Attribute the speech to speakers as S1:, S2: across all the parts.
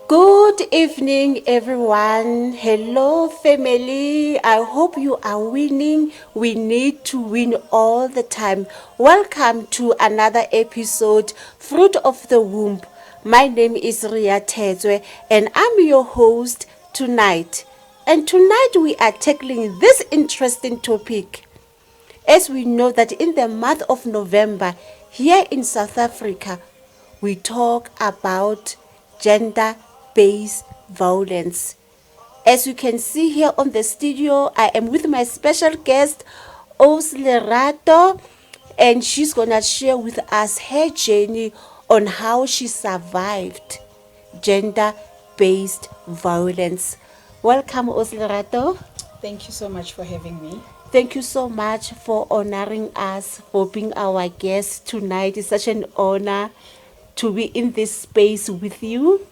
S1: Good evening, everyone. Hello, family. I hope you are winning. We need to win all the time. Welcome to another episode, Fruit of the Womb. My name is Ria Tezwe, and I'm your host tonight. And tonight we are tackling this interesting topic. As we know that in the month of November, here in South Africa, we talk about gender-based violence. As you can see here on the studio, I am with my special guest, Lerato, and she's gonna share with us her journey on how she survived gender-based violence. Welcome, Lerato.
S2: Thank you so much for having me.
S1: Thank you so much for honoring us, for being our guest tonight. It's such an honor to be in this space with you.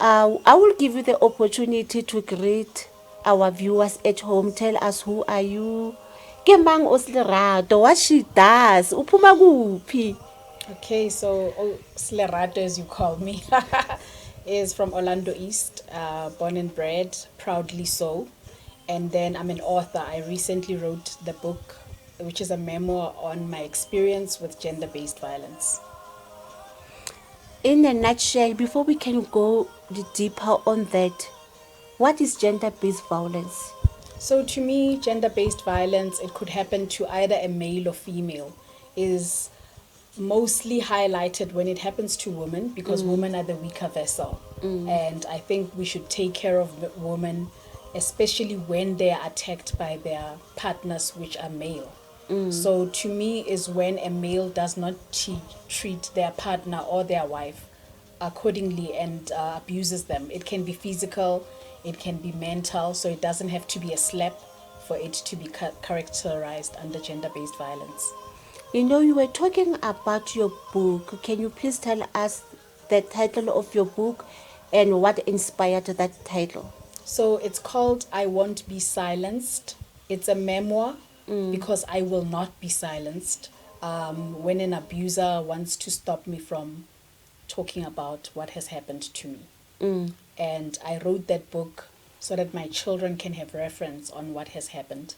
S1: I will give you the opportunity to greet our viewers at home. Tell us, who are you? Ke mang Lerato? What she does? Uphuma kuphi?
S2: Okay, so Lerato, as you call me, is from Orlando East, born and bred, proudly so. And then I'm an author. I recently wrote the book, which is a memoir on my experience with gender-based violence.
S1: In a nutshell, before we can go deeper on that, what is gender-based violence?
S2: So to me, gender-based violence, it could happen to either a male or female, is mostly highlighted when it happens to women because women are the weaker vessel. And I think we should take care of women, especially when they are attacked by their partners, which are male. So to me is when a male does not treat their partner or their wife accordingly and abuses them. It can be physical, it can be mental, so it doesn't have to be a slap for it to be characterized under gender-based violence.
S1: You know, you were talking about your book. Can you please tell us the title of your book and what inspired that title?
S2: So it's called I Won't Be Silenced. It's a memoir because I will not be silenced when an abuser wants to stop me from talking about what has happened to me. And I wrote that book so that my children can have reference on what has happened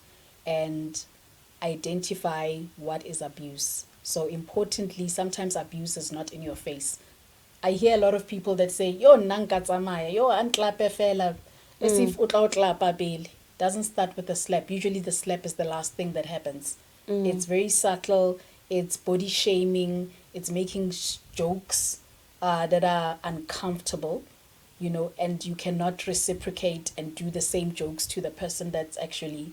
S2: and identify what is abuse. So importantly, sometimes abuse is not in your face. I hear a lot of people that say, yo nanka tsamaya, yo antlape fela, as if utla utlapa beli. Doesn't start with a slap. Usually the slap is the last thing that happens. It's very subtle, it's body shaming, it's making jokes that are uncomfortable, you know, and you cannot reciprocate and do the same jokes to the person that's actually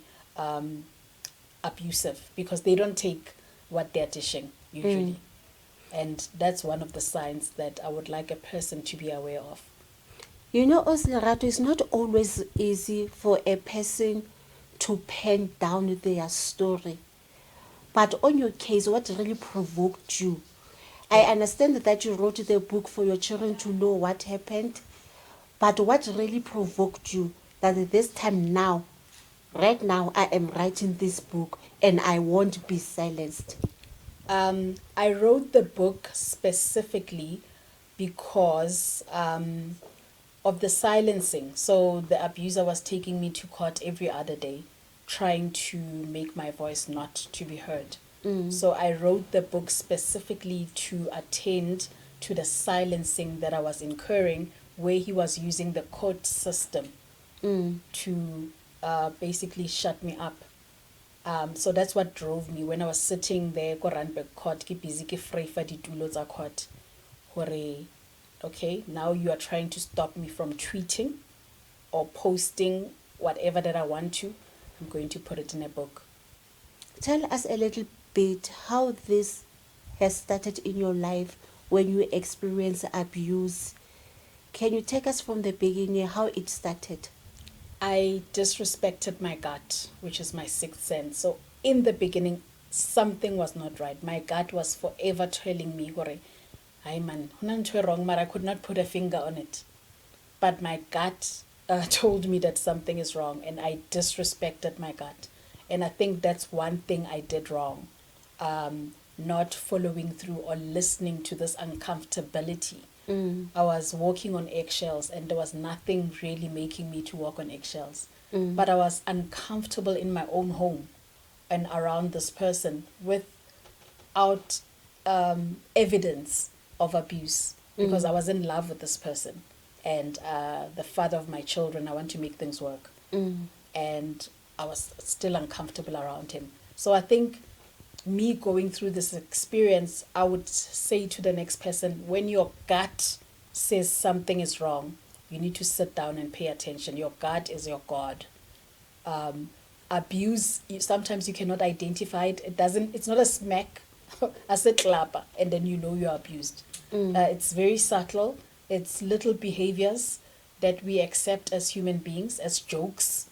S2: abusive because they don't take what they're dishing usually. And that's one of the signs that I would like a person to be aware of.
S1: You know, Lerato, it's not always easy for a person to pen down their story. But on your case, what really provoked you? I understand that you wrote the book for your children to know what happened. But what really provoked you that this time now, right now, I am writing this book and I won't be silenced?
S2: I wrote the book specifically because of the silencing. So the abuser was taking me to court every other day, trying to make my voice not to be heard. So I wrote the book specifically to attend to the silencing that I was incurring, where he was using the court system to basically shut me up. So that's what drove me when I was sitting there ko Randburg court, ke busy ke free for ditulo tsa court, hore okay, now you are trying to stop me from tweeting or posting whatever that I want to. I'm going to put it in a book.
S1: Tell us a little bit how this has started in your life when you experience abuse. Can you take us from the beginning how it started?
S2: I disrespected my gut, which is my sixth sense. So in the beginning, something was not right. My gut was forever telling me, "Hore, ay man, hona ntho e wrong," but I could not put a finger on it. But my gut told me that something is wrong, and I disrespected my gut. And I think that's one thing I did wrong. Not following through or listening to this uncomfortability. I was walking on eggshells, and there was nothing really making me to walk on eggshells. But I was uncomfortable in my own home and around this person without evidence of abuse, because I was in love with this person and the father of my children. I want to make things work. And I was still uncomfortable around him. So I think me going through this experience, I would say to the next person, when your gut says something is wrong, you need to sit down and pay attention. Your gut is your God. Abuse, sometimes you cannot identify it. It's not a smack, as a clapper, and then you know you're abused. It's very subtle. It's little behaviors that we accept as human beings, as jokes.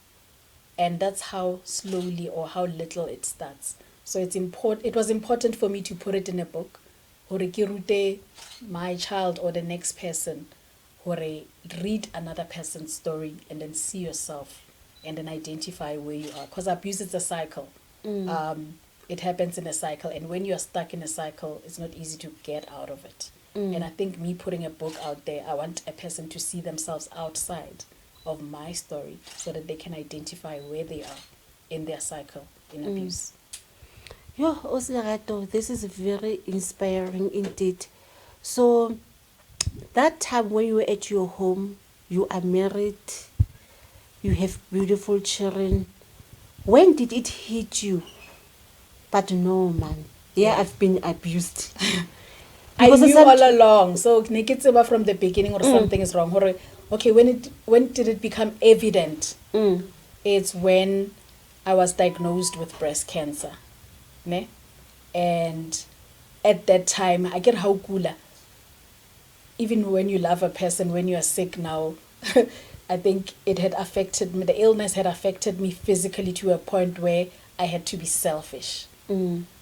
S2: And that's how slowly or how little it starts. So it was important for me to put it in a book. Hore ke rute my child or the next person, hore read another person's story and then see yourself and then identify where you are. Because abuse is a cycle. It happens in a cycle. And when you're stuck in a cycle, it's not easy to get out of it. And I think me putting a book out there, I want a person to see themselves outside of my story so that they can identify where they are in their cycle in abuse.
S1: Yo, Lerato, this is very inspiring indeed. So, that time when you were at your home, you are married, you have beautiful children. When did it hit you? But no, man. Yeah, I've been abused.
S2: I knew all along. So, nekitseba from the beginning or something is wrong. Okay, when did it become evident? It's when I was diagnosed with breast cancer. Ne? And at that time, I get how kula. Even when you love a person, when you are sick now, I think it had affected me. The illness had affected me physically to a point where I had to be selfish.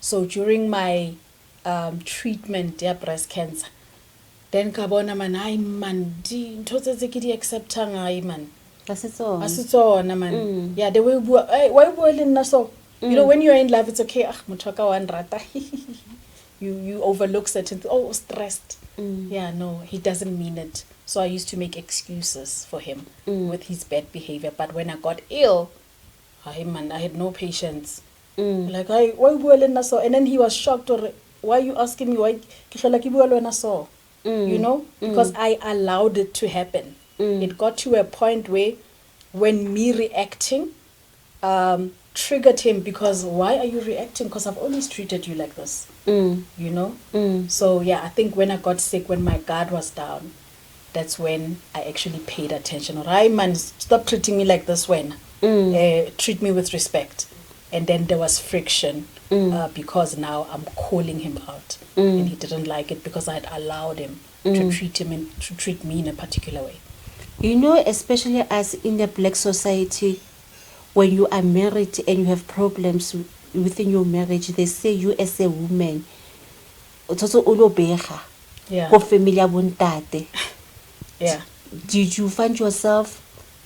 S2: So during my treatment, breast cancer, then kabona man, ay man, di ntotse ke di accepta ngai man. Asitsona man. Yeah, the way why boiling so. You know, when you're in love, it's okay. You overlook certain things. Oh, stressed. Yeah, no, he doesn't mean it. So I used to make excuses for him with his bad behavior. But when I got ill, I had no patience. Like, why so? And then he was shocked. Or why are you asking me why? You know, because I allowed it to happen. It got to a point where, when me reacting, triggered him, because why are you reacting? Because I've always treated you like this. You know? So yeah, I think when I got sick, when my guard was down, that's when I actually paid attention. Alright, man, stop treating me like this when. Treat me with respect. And then there was friction, because now I'm calling him out. And he didn't like it because I had allowed him to treat me in a particular way.
S1: You know, especially as in the black society, when you are married and you have problems within your marriage, they say you as a woman,
S2: Yeah.
S1: familia bontate.
S2: Yeah.
S1: Did you find yourself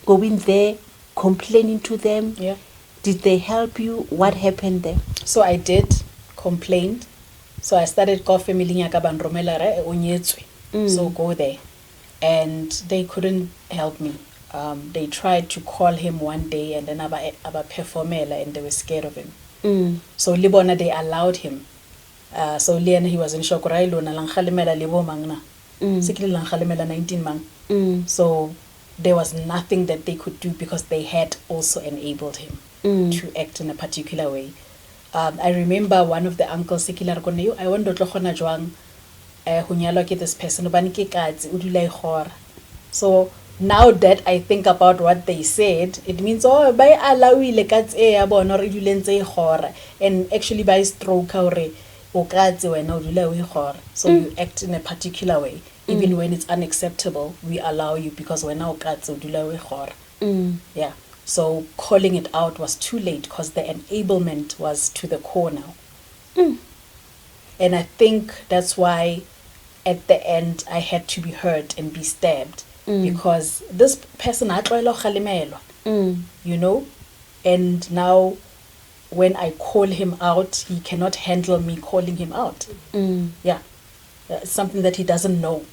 S1: going there, complaining to them?
S2: Yeah.
S1: Did they help you? What happened there?
S2: So I did, complained. So I started call family nyaka bandromela re onyetswe. So go there. And they couldn't help me. They tried to call him one day, and then aba performela, and they were scared of him. So libona, they allowed him. So Lian, he was in shock. Railo na langhalimela libo mangna. Sikili langhalimela 19 mang. So there was nothing that they could do, because they had also enabled him to act in a particular way. I remember one of the uncles, I want to ho nyalwa ke this person hobane ke katse o dula e kgora. So now that I think about what they said, it means oh ba allowile katse e ya bona re dule ntse e kgora, and actually by stroke hore o katse wena o dula o e kgora. So you act in a particular way even when it's unacceptable. We allow you because wena o katse o dula o e kgora. Yeah. So calling it out was too late because the enablement was to the core now. And I think that's why at the end I had to be hurt and be stabbed because this person you know, and now when I call him out, he cannot handle me calling him out. Yeah. Something that he doesn't know,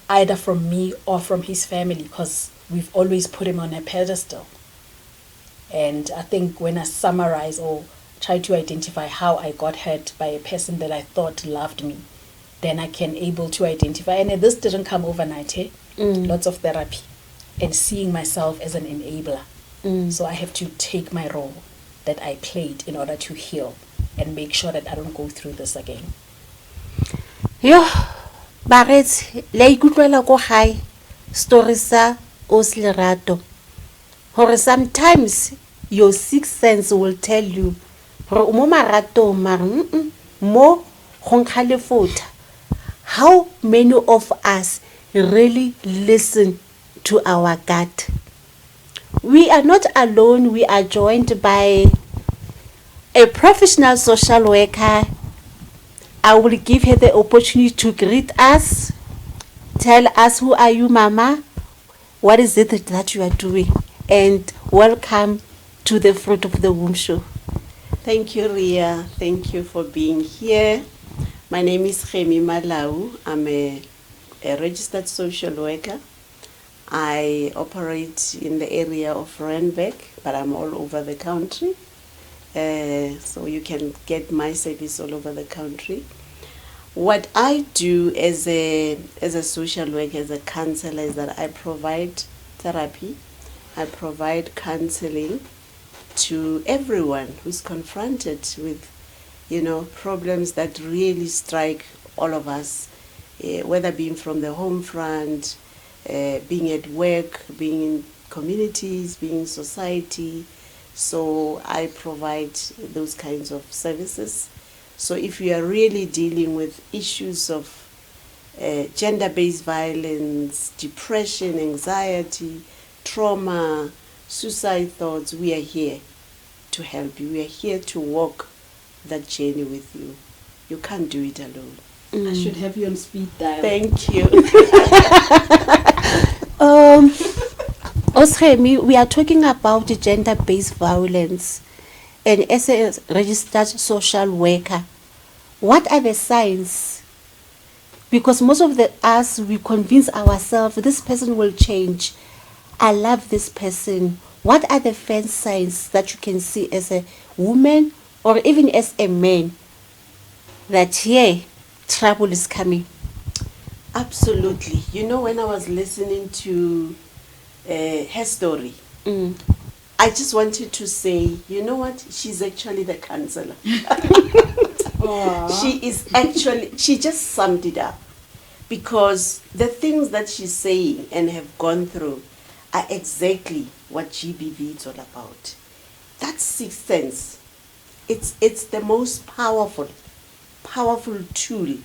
S2: either from me or from his family, because we've always put him on a pedestal. And I think when I summarize or try to identify how I got hurt by a person that I thought loved me, then I can able to identify. And this didn't come overnight, eh? Lots of therapy and seeing myself as an enabler. So I have to take my role that I played in order to heal and make sure that I don't go through this again.
S1: Yo, baretsi la ikutlwela ko gae story sa os Lerato, hore sometimes your sixth sense will tell you hore mo maratong mara mo go nkga lefotha. How many of us really listen to our gut? We are not alone. We are joined by a professional social worker. I will give her the opportunity to greet us. Tell us, who are you, Mama? What is it that you are doing? And welcome to the Fruit of the Womb show.
S3: Thank you, Ria. Thank you for being here. My name is Khemi Malau. I'm a registered social worker. I operate in the area of Randburg, but I'm all over the country. So you can get my service all over the country. What I do as a social worker, as a counselor, is that I provide therapy, I provide counseling to everyone who's confronted with, problems that really strike all of us, whether being from the home front, being at work, being in communities, being in society. So I provide those kinds of services. So if you are really dealing with issues of gender-based violence, depression, anxiety, trauma, suicide thoughts, we are here to help you. We are here to walk that journey with you. You can't do it alone.
S2: I should have you on speed dial.
S3: Thank you.
S1: Osremi, we are talking about gender-based violence, and as a registered social worker, what are the signs? Because most of us, we convince ourselves this person will change. I love this person. What are the first signs that you can see as a woman or even as a man that trouble is coming?
S3: Absolutely. When I was listening to her story, I just wanted to say, you know what? She's actually the counselor. She just summed it up, because the things that she's saying and have gone through are exactly what GBV is all about. That sixth sense, it's the most powerful tool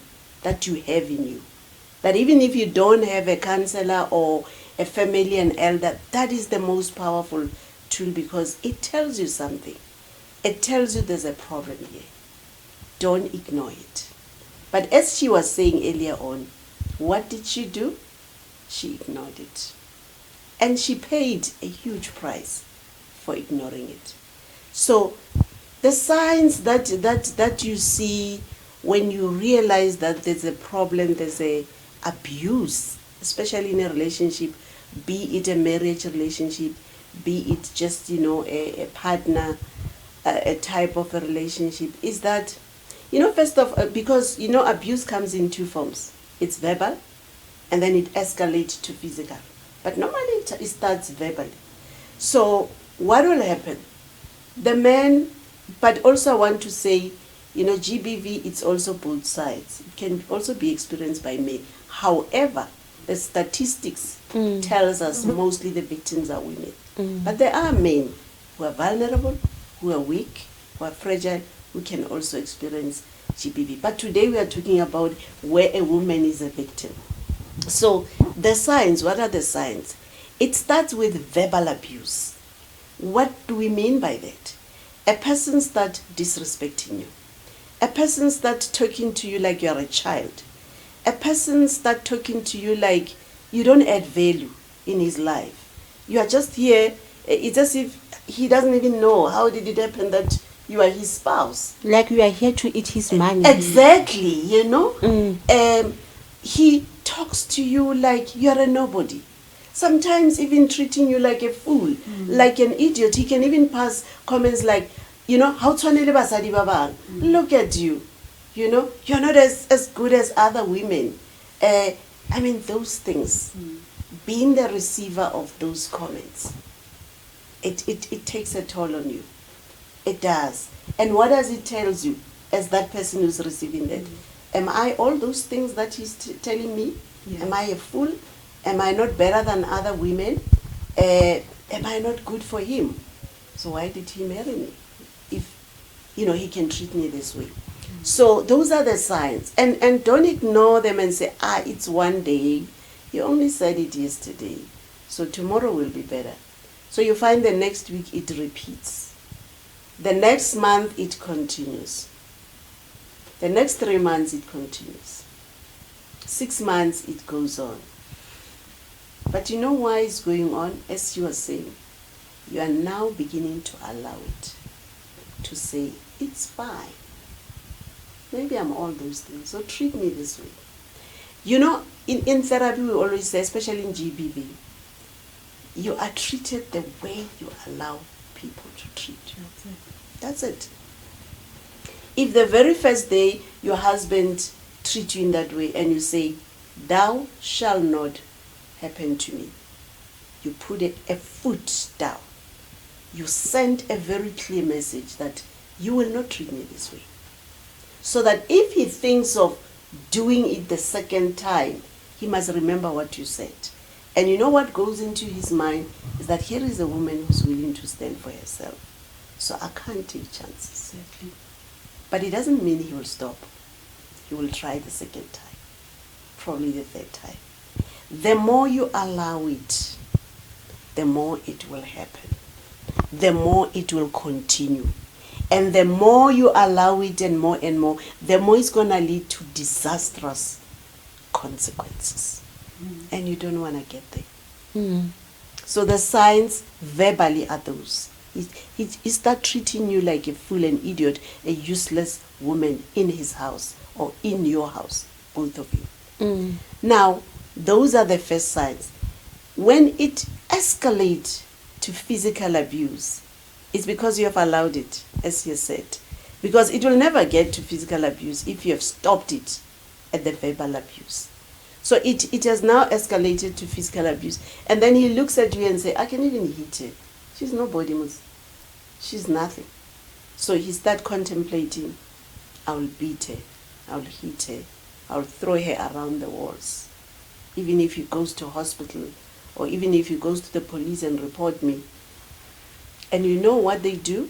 S3: that you have in you. That even if you don't have a counselor or a family and elder, that is the most powerful tool, because it tells you something. It tells you there's a problem here. Don't ignore it. But as she was saying earlier on, what did she do? She ignored it. And she paid a huge price for ignoring it. So the signs that you see when you realize that there's a problem, there's a abuse, especially in a relationship, be it a marriage relationship, be it just, a partner, a type of a relationship, is that, first of because, abuse comes in two forms. It's verbal, and then it escalates to physical. But normally it starts verbally. So what will happen? The man, but also I want to say, GBV, it's also both sides. It can also be experienced by men. However, the statistics tells us mostly the victims are women. But there are men who are vulnerable, who are weak, who are fragile, who can also experience GBV. But today we are talking about where a woman is a victim. So the signs, what are the signs? It starts with verbal abuse. What do we mean by that? A person starts disrespecting you. A person starts talking to you like you are a child. A person starts talking to you like you don't add value in his life. You are just here. It's as if he doesn't even know how did it happen that you are his spouse.
S1: Like you are here to eat his money.
S3: Exactly, he talks to you like you are a nobody. Sometimes even treating you like a fool, like an idiot. He can even pass comments like, how tshwanele basadi ba bang. Look at you. You're not as good as other women. Those things. Being the receiver of those comments, it takes a toll on you. It does. And what does it tell you as that person who's receiving that? Am I all those things that he's telling me?
S2: Yes.
S3: Am I a fool? Am I not better than other women? Am I not good for him? So why did he marry me? If, he can treat me this way. So those are the signs. And don't ignore them and say, it's one day. You only said it yesterday. So tomorrow will be better. So you find the next week it repeats. The next month it continues. The next 3 months it continues. 6 months it goes on. But you know why it's going on? As you are saying, you are now beginning to allow it. To say, it's fine. Maybe I'm all those things, so treat me this way. In therapy we always say, especially in GBV, you are treated the way you allow people to treat you. That's it. If the very first day your husband treats you in that way and you say, thou shall not happen to me, you put a foot down. You send a very clear message that you will not treat me this way. So that if he thinks of doing it the second time, he must remember what you said. And you know what goes into his mind is that here is a woman who's willing to stand for herself. So I can't take chances.
S2: Exactly.
S3: But it doesn't mean he will stop. He will try the second time, probably the third time. The more you allow it, the more it will happen. The more it will continue. And the more you allow it and more, the more it's going to lead to disastrous consequences. And you don't want to get there. So the signs verbally are those. He start treating you like a fool, an idiot, a useless woman in his house or in your house, both of you. Now, those are the first signs. When it escalates to physical abuse, it's because you have allowed it, as you said. Because it will never get to physical abuse if you have stopped it at the verbal abuse. So it has now escalated to physical abuse. And then he looks at you and says, I can even hit her. She's nobody, she's nothing. So he starts contemplating, I'll beat her, I'll hit her, I'll throw her around the walls. Even if he goes to hospital, or even if he goes to the police and report me. And you know what they do?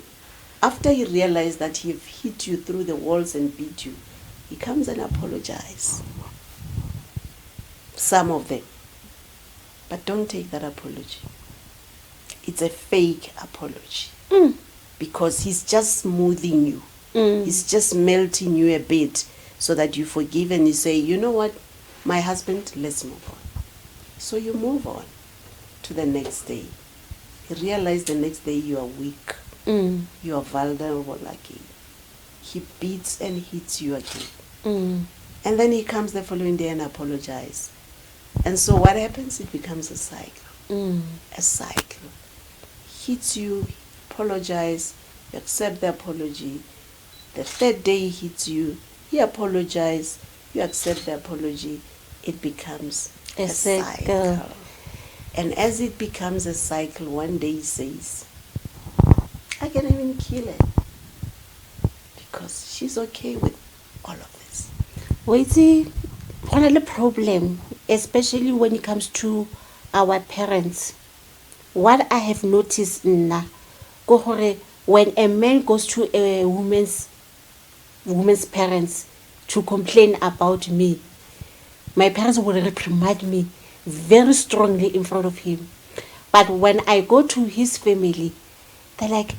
S3: After he realized that he hit you through the walls and beat you, he comes and apologizes. Some of them. But don't take that apology. It's a fake apology. Because he's just smoothing you. He's just melting you a bit so that you forgive and you say, you know what, my husband, let's move on. So you move on to the next day. You realize the next day you are weak. You are vulnerable again. He beats and hits you again. And then he comes the following day and apologizes. And so what happens? It becomes a cycle. A cycle. Hits you, apologize, you accept the apology. The third day he hits you, he apologizes, you accept the apology. It becomes a cycle. And as it becomes a cycle, one day he says, I can even kill her. because she's okay with all of this.
S1: Wait, see, one of the problem, especially when it comes to our parents. What I have noticed na, ko hore when a man goes to a woman's parents to complain about me, my parents will reprimand me very strongly in front of him. But when I go to his family, they're like,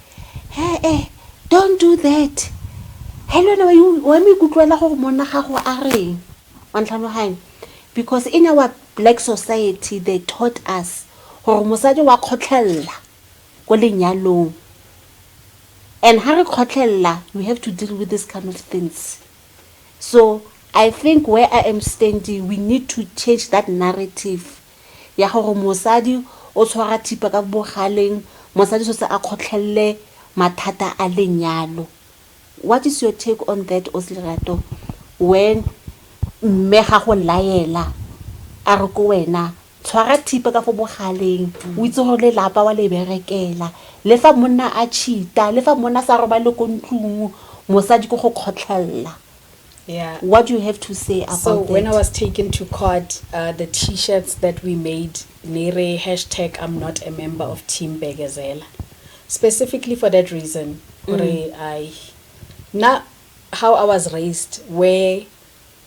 S1: hey, don't do that. Hello, you want me to because in our black society, they taught us gore mosadi wa kgotlhella ko lenyalong. And ha re kgotlhella, we have to deal with this kind of things. So I think where I am standing, we need to change that narrative. Ya gore mosadi o tshwara thipa ka bogaleng, mosadi so se a kgotlhelle mathata a lenyalo. What is your take on that, Lerato? When mme ga go laela a re ko wena tshwara thipa ka fo bogaleng o itse gore le lapa wa le berekela le fa monna a cheata le fa monna sa roba le ko ntlong mosadi go go kgotlhella.
S2: Yeah.
S1: What do you have to say about
S2: so
S1: that?
S2: When I was taken to court, the t-shirts that we made, Nere # I'm not a member of Team Begazela, specifically for that reason. Now, how I was raised, where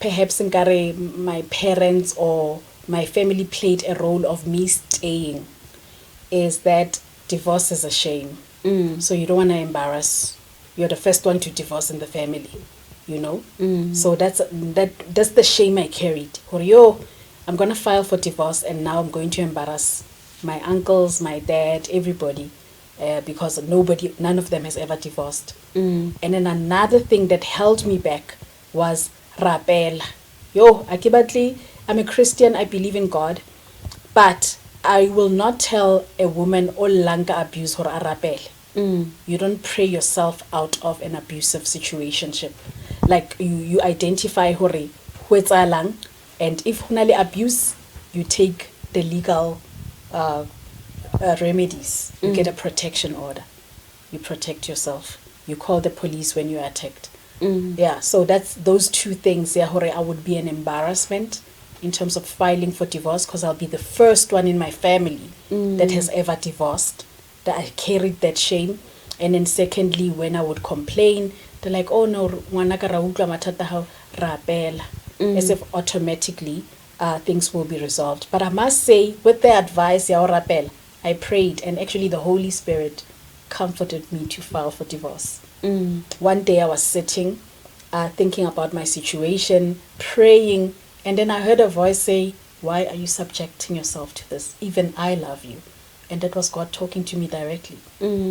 S2: perhaps my parents or my family played a role of me staying, is that divorce is a shame. So you don't want to embarrass. You're the first one to divorce in the family, you know. So that's the shame I carried. I'm gonna file for divorce, and now I'm going to embarrass my uncles, my dad, everybody, because none of them has ever divorced. And then another thing that held me back was rapela. Akibatli, I'm a Christian, I believe in God, but I will not tell a woman o langa abuse or rapela. You don't pray yourself out of an abusive situationship. Like you identify hore lang, and if hunale abuse, you take the legal remedies. You get a protection order. You protect yourself. You call the police when you're attacked. Yeah, so that's those two things. Yeah, I would be an embarrassment in terms of filing for divorce, because I'll be the first one in my family that has ever divorced, that I carried that shame. And then secondly, when I would complain, they're like, oh no, as if automatically things will be resolved. But I must say, with the advice, I prayed, and actually the Holy Spirit comforted me to file for divorce. One day I was sitting, thinking about my situation, praying, and then I heard a voice say, why are you subjecting yourself to this? Even I love you. And that was God talking to me directly.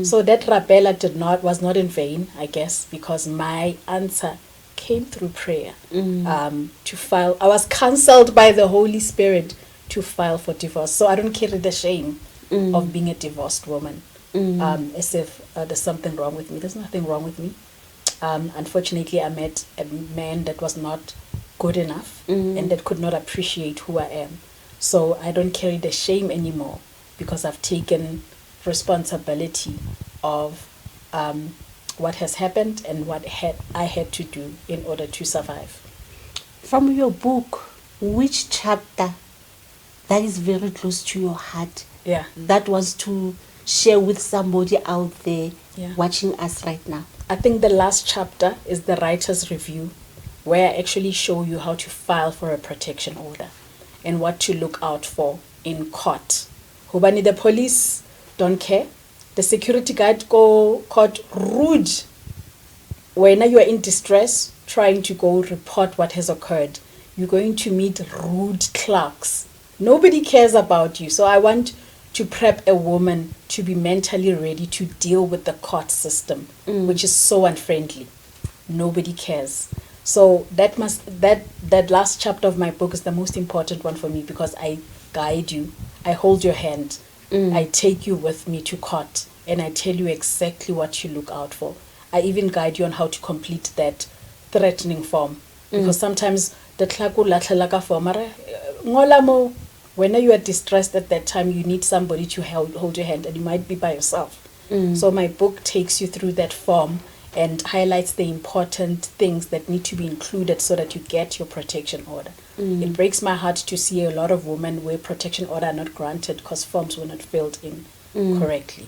S2: So that rapela was not in vain, I guess, because my answer came through prayer. To file, I was counseled by the Holy Spirit to file for divorce. So I don't carry the shame of being a divorced woman. As if there's something wrong with me. There's nothing wrong with me. Unfortunately, I met a man that was not good enough and that could not appreciate who I am. So I don't carry the shame anymore, because I've taken responsibility of what has happened and what I had to do in order to survive.
S1: From your book, which chapter that is very close to your heart, that was to share with somebody out there watching us right now?
S2: I think the last chapter is the writer's review, where I actually show you how to file for a protection order and what to look out for in court. Hobani, the police don't care. The security guard go court rude. When you are in distress, trying to go report what has occurred, you're going to meet rude clerks. Nobody cares about you. So I want to prep a woman to be mentally ready to deal with the court system, which is so unfriendly. Nobody cares. So that last chapter of my book is the most important one for me, because I guide you, I hold your hand, I take you with me to court, and I tell you exactly what you look out for. I even guide you on how to complete that threatening form, because sometimes the tlaku latlhelaka form ngolamo. When you are distressed at that time, you need somebody to hold your hand, and you might be by yourself. So my book takes you through that form and highlights the important things that need to be included so that you get your protection order. It breaks my heart to see a lot of women where protection order are not granted because forms were not filled in correctly.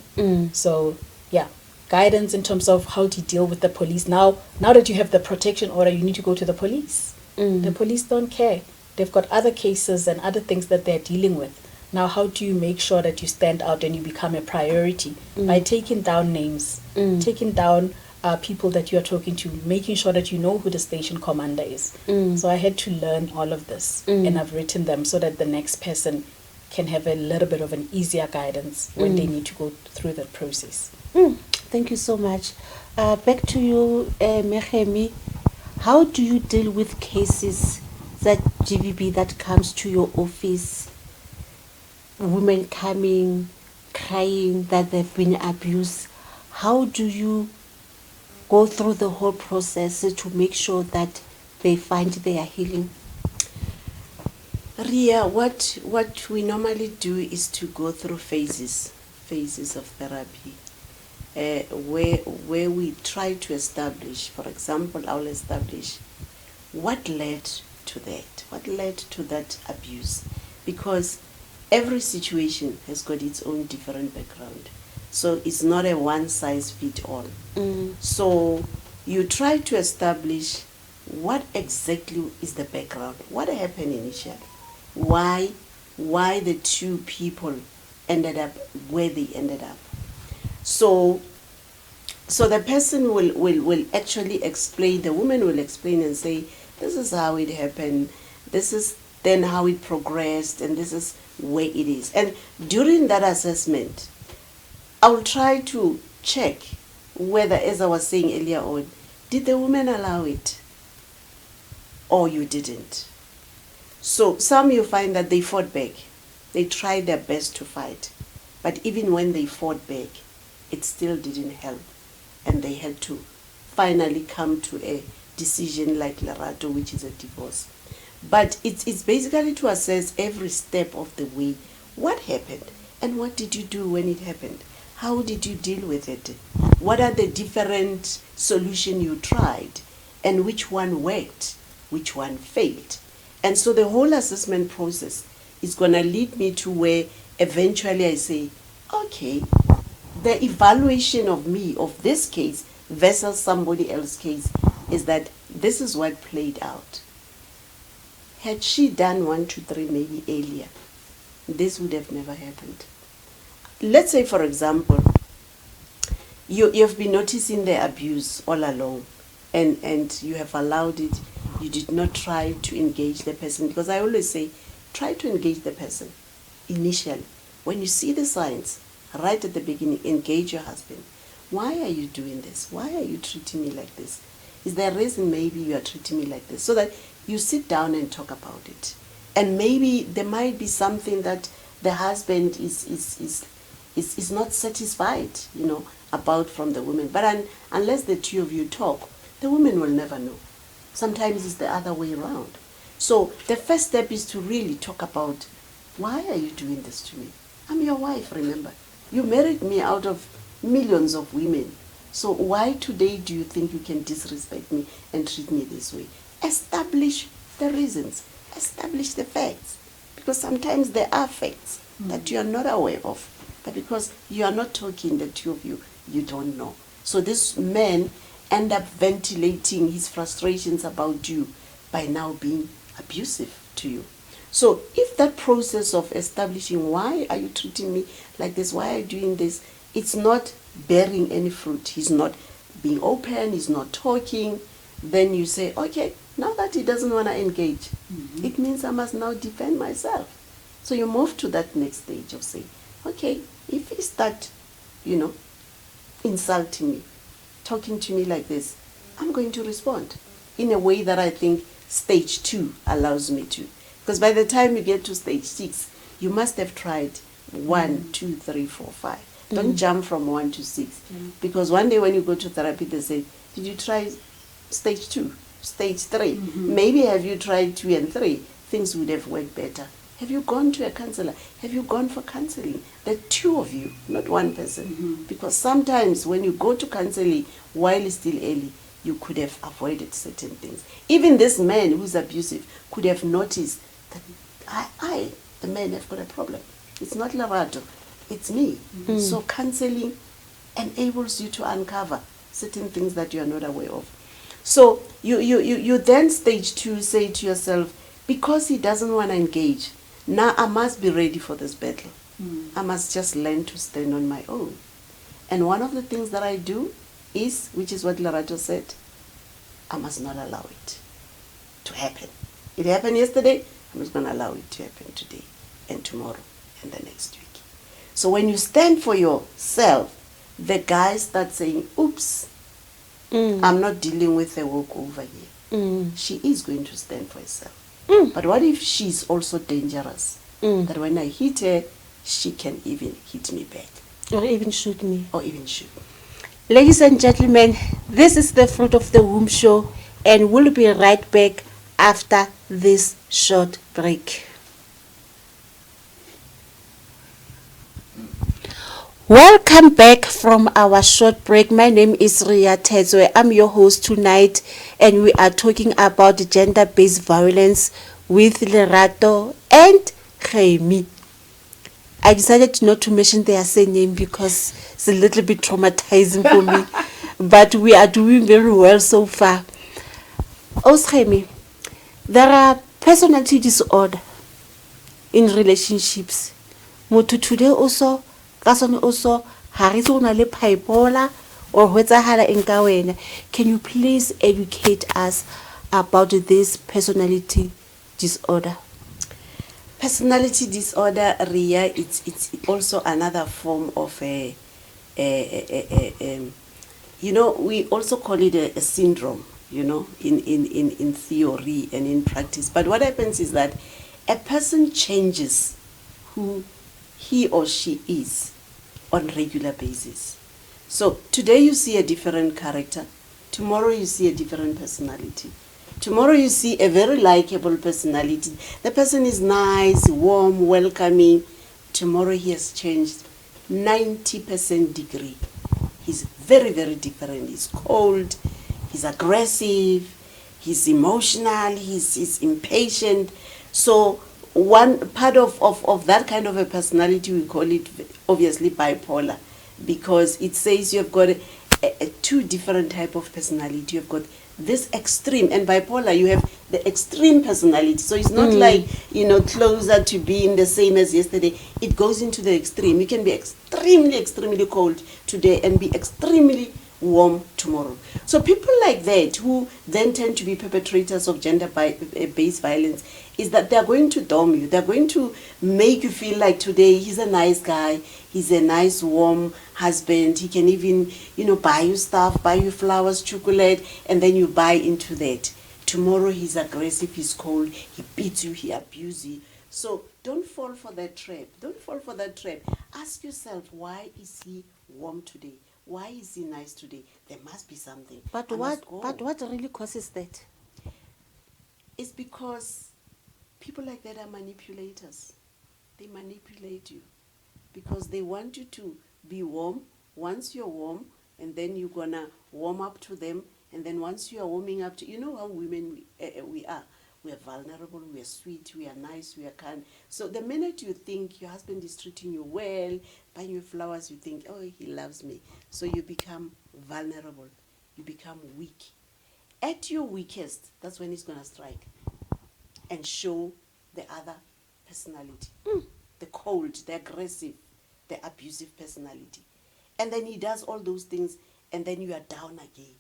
S2: So yeah, guidance in terms of how to deal with the police. Now that you have the protection order, you need to go to the police. The police don't care. They've got other cases and other things that they're dealing with. Now, how do you make sure that you stand out and you become a priority? By taking down names, taking down people that you are talking to, making sure that you know who the station commander is. So I had to learn all of this, and I've written them so that the next person can have a little bit of an easier guidance when they need to go through that process.
S1: Thank you so much. Back to you, Mehemi. How do you deal with cases that GVB that comes to your office? Women coming, crying that they've been abused. How do you go through the whole process to make sure that they find their healing?
S3: Ria, what we normally do is to go through phases of therapy, where we try to establish, for example, I'll establish what led to that abuse, because every situation has got its own different background. So it's not a one size fit all. So you try to establish what exactly is the background, what happened initially, why the two people ended up where they ended up. So the person will actually explain, the woman will explain and say, this is how it happened, this is then how it progressed, and this is where it is. And during that assessment, I will try to check whether, as I was saying earlier on, did the woman allow it or you didn't? So some you find that they fought back. They tried their best to fight. But even when they fought back, it still didn't help. And they had to finally come to a decision like Lerato, which is a divorce. But it's basically to assess every step of the way. What happened? And what did you do when it happened? How did you deal with it? What are the different solutions you tried? And which one worked? Which one failed? And so the whole assessment process is going to lead me to where eventually I say, okay, the evaluation of me, of this case versus somebody else's case, is that this is what played out. Had she done 1, 2, 3 maybe earlier, this would have never happened. Let's say, for example, you've been noticing the abuse all along, and you have allowed it. You did not try to engage the person, because I always say, try to engage the person initially. When you see the signs, right at the beginning, engage your husband. Why are you doing this? Why are you treating me like this? Is there a reason maybe you are treating me like this? So that you sit down and talk about it. And maybe there might be something that the husband is not satisfied, about from the woman. But unless the two of you talk, the woman will never know. Sometimes it's the other way around. So the first step is to really talk about, why are you doing this to me? I'm your wife, remember. You married me out of millions of women. So why today do you think you can disrespect me and treat me this way? Establish the reasons. Establish the facts. Because sometimes there are facts that you are not aware of. But because you are not talking, the two of you, you don't know. So this man end up ventilating his frustrations about you by now being abusive to you. So if that process of establishing, why are you treating me like this, why are you doing this, it's not bearing any fruit, he's not being open, he's not talking, then you say, okay, now that he doesn't want to engage, it means I must now defend myself. So you move to that next stage of saying, okay, if he start, insulting me, talking to me like this, I'm going to respond in a way that I think stage 2 allows me to. Because by the time you get to stage 6, you must have tried 1, 2, 3, 4, 5. Don't jump from 1 to 6. Because one day when you go to therapy, they say, did you try stage 2, stage 3? Maybe have you tried 2 and 3? Things would have worked better. Have you gone to a counselor? Have you gone for counseling? The two of you, not one person. Because sometimes when you go to counseling while it's still early, you could have avoided certain things. Even this man who's abusive could have noticed that the man, have got a problem. It's not Lerato, it's me. So counseling enables you to uncover certain things that you are not aware of. So you then stage 2 say to yourself, because he doesn't want to engage, now I must be ready for this battle. I must just learn to stand on my own. And one of the things that I do is, which is what Lerato said, I must not allow it to happen. It happened yesterday, I'm just going to allow it to happen today and tomorrow and the next week. So when you stand for yourself, the guy starts saying, oops, I'm not dealing with a walkover here. She is going to stand for herself. But what if she's also dangerous? That when I hit her, she can even hit me back.
S1: Or even shoot me.
S3: Or even shoot me.
S1: Ladies and gentlemen, this is the Fruit of the Womb show, and we'll be right back after this short break. Welcome back from our short break. My name is Ria Tezwe. I'm your host tonight, and we are talking about gender-based violence with Lerato and Khemi. I decided not to mention their surname because it's a little bit traumatizing for me, but we are doing very well so far. Khemi, there are personality disorder in relationships. Motho today also kasone also ha re tsona le bipolar or hwetsahala eng ka wena. Can you please educate us about this personality disorder?
S3: Personality disorder, Ria, it's also another form of you know, we also call it a syndrome, you know, in theory and in practice. But what happens is that a person changes who he or she is on regular basis. So today you see a different character, tomorrow you see a different personality. Tomorrow you see a very likable personality. The person is nice, warm, welcoming. Tomorrow he has changed 90% degree. He's very, very different. He's cold, he's aggressive, he's emotional, he's impatient. So one part of that kind of a personality, we call it obviously bipolar, because it says you've got a two different type of personality. You've got this extreme, and bipolar, you have the extreme personality. So it's not like, you know, closer to being the same as yesterday. It goes into the extreme. You can be extremely cold today and be extremely warm tomorrow. So people like that, who then tend to be perpetrators of gender-based violence, is that they're going to dom you. They're going to make you feel like today he's a nice guy, he's a nice warm husband, he can even, you know, buy you stuff, buy you flowers, chocolate, and then you buy into that. Tomorrow he's aggressive, he's cold, he beats you, he abuses you. So don't fall for that trap. Don't fall for that trap. Ask yourself, why is he warm today? Why is he nice today? There must be something.
S1: But what really causes that?
S3: It's because people like that are manipulators. They manipulate you because they want you to be warm. Once you're warm, and then you're gonna warm up to them, and then once you are warming up to, you know how women we are. We are vulnerable, we are sweet, we are nice, we are kind. So the minute you think your husband is treating you well, buying you flowers, you think, oh, he loves me. So you become vulnerable, you become weak. At your weakest, that's when he's going to strike and show the other personality. The cold, the aggressive, the abusive personality. And then he does all those things, and then you are down again.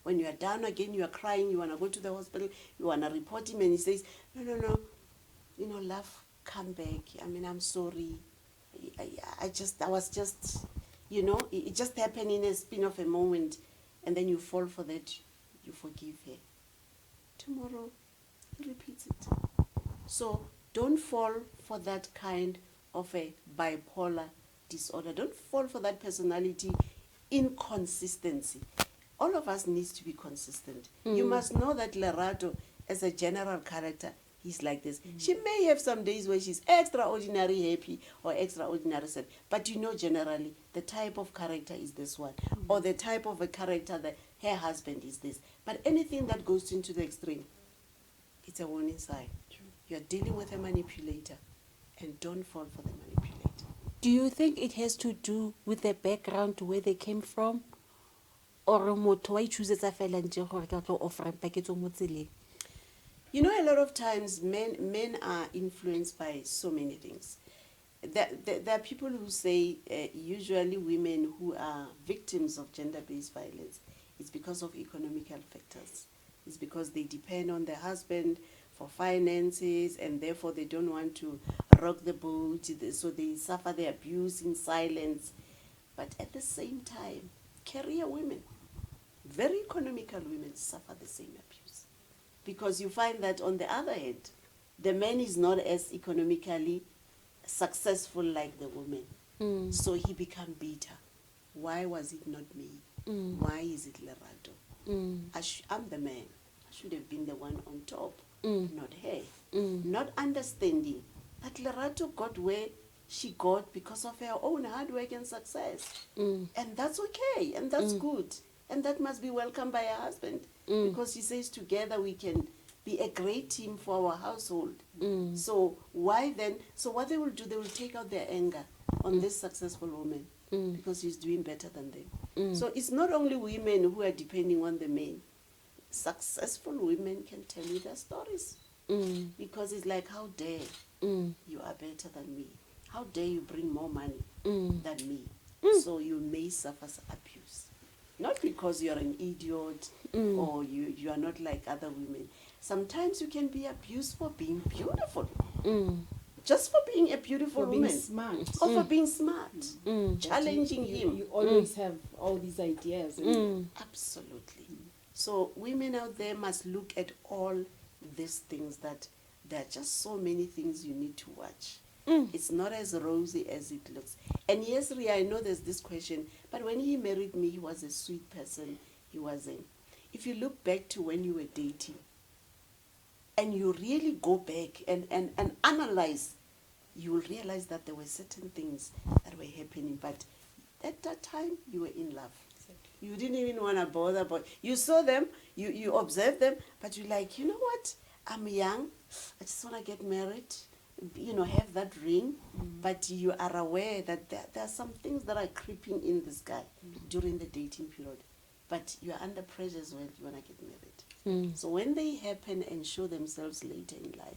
S3: When you are down again, you are crying, you want to go to the hospital, you want to report him, and he says, no, you know, love, come back. I mean, I'm sorry. I was just, you know, it just happened in a spin of a moment, and then you fall for that, you forgive her. Tomorrow, he repeats it. So don't fall for that kind of a bipolar disorder. Don't fall for that personality inconsistency. All of us needs to be consistent. You must know that Lerato, as a general character, he's like this. She may have some days where she's extraordinary happy or extraordinary sad, but you know, generally the type of character is this one, or the type of a character that her husband is this. But anything that goes into the extreme, it's a warning sign. You're dealing with a manipulator, and don't fall for the manipulator.
S1: Do you think it has to do with the background where they came from? Or motho wa ichusetsa fela nje gore ke tlo offer paketso mo tseleng?
S3: You know, a lot of times men are influenced by so many things. There are people who say usually women who are victims of gender-based violence, it's because of economical factors. It's because they depend on their husband for finances, and therefore they don't want to rock the boat, so they suffer the abuse in silence. But at the same time, career women, very economical women, suffer the same abuse. Because you find that on the other hand, the man is not as economically successful like the woman. So he become bitter. Why was it not me? Why is it Lerato? I'm the man. I should have been the one on top, not her. Not understanding that Lerato got where she got because of her own hard work and success. And that's okay, and that's good. And that must be welcomed by her husband, because he says together we can be a great team for our household. So why then? So what they will do, they will take out their anger on this successful woman because he's doing better than them. So it's not only women who are depending on the men. Successful women can tell you their stories, because it's like, how dare you are better than me? How dare you bring more money than me? So you may suffer abuse. Not because you're an idiot or you are not like other women. Sometimes you can be abused for being beautiful. Just for being a beautiful woman.
S2: Being smart.
S3: Or for being smart. Challenging him.
S2: You always have all these ideas.
S3: Absolutely. So women out there must look at all these things, that there are just so many things you need to watch. It's not as rosy as it looks. And yes, Ria, I know there's this question, but when he married me, he was a sweet person. He wasn't. If you look back to when you were dating, and you really go back and analyze, you will realize that there were certain things that were happening. But at that time, you were in love. Exactly. You didn't even want to bother about. You saw them, you observed them, but you're like, you know what? I'm young. I just want to get married. Have that ring, but you are aware that there are some things that are creeping in this guy during the dating period, but you are under pressure as well. You want to get married. So when they happen and show themselves later in life,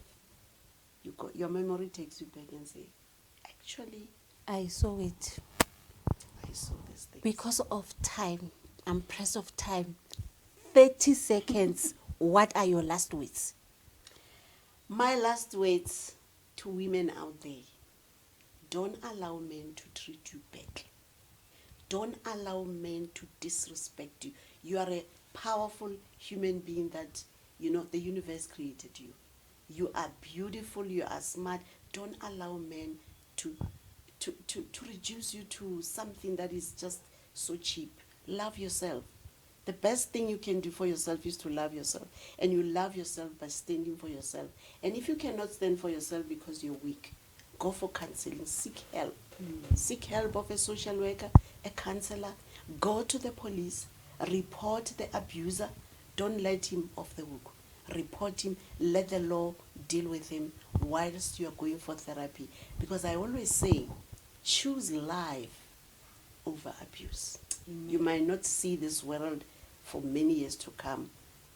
S3: your memory takes you back and say, actually,
S1: I saw it.
S3: I saw this thing.
S1: Because of time, I'm pressed of time. 30 seconds. What are your last words?
S3: My last words to women out there: don't allow men to treat you badly. Don't allow men to disrespect you. You are a powerful human being that, the universe created you. You are beautiful, you are smart. Don't allow men to reduce you to something that is just so cheap. Love yourself. The best thing you can do for yourself is to love yourself. And you love yourself by standing for yourself. And if you cannot stand for yourself because you're weak, go for counseling. Seek help. Seek help of a social worker, a counselor. Go to the police. Report the abuser. Don't let him off the hook. Report him. Let the law deal with him whilst you are going for therapy. Because I always say, choose life over abuse. You might not see this world for many years to come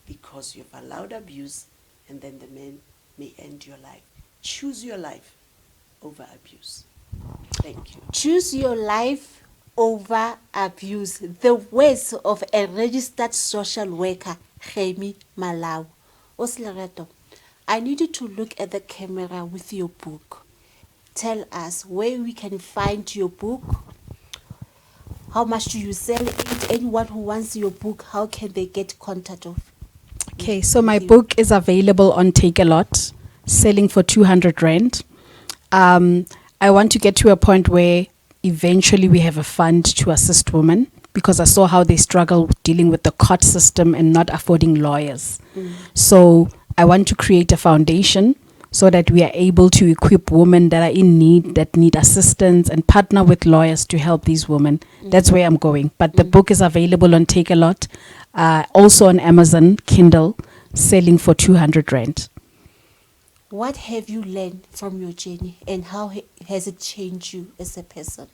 S3: because you've allowed abuse, and then the man may end your life. Choose your life over abuse. Thank you.
S1: Choose your life over abuse. The words of a registered social worker, Khemi Malau. Lerato, I need you to look at the camera with your book. Tell us where we can find your book. How much do you sell it? Anyone who wants your book, how can they get contact of?
S2: Okay, so my book is available on Take a Lot, selling for 200 Rand. I want to get to a point where eventually we have a fund to assist women, because I saw how they struggle dealing with the court system and not affording lawyers. So I want to create a foundation so that we are able to equip women that are in need, that need assistance, and partner with lawyers to help these women. That's where I'm going. But the book is available on Take a Lot, also on Amazon, Kindle, selling for 200 Rand.
S1: What have you learned from your journey, and how has it changed you as a person?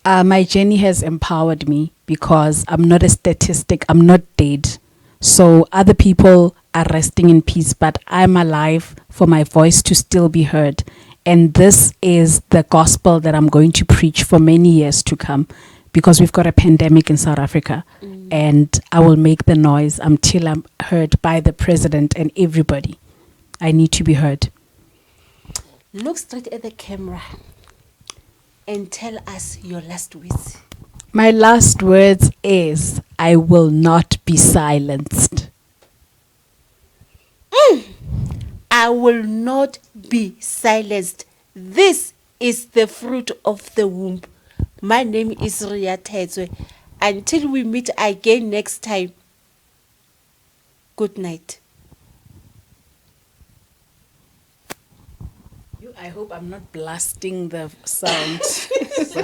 S2: My journey has empowered me because I'm not a statistic, I'm not dead. So other people are resting in peace, but I'm alive for my voice to still be heard. And this is the gospel that I'm going to preach for many years to come, because we've got a pandemic in South Africa. And I will make the noise until I'm heard by the president and everybody. I need to be heard.
S1: Look straight at the camera and tell us your last words.
S2: My last words is, I will not be silenced.
S1: I will not be silenced. This is the fruit of the womb. My name is Lerato. Until we meet again next time, good night.
S2: I hope I'm not blasting the sound.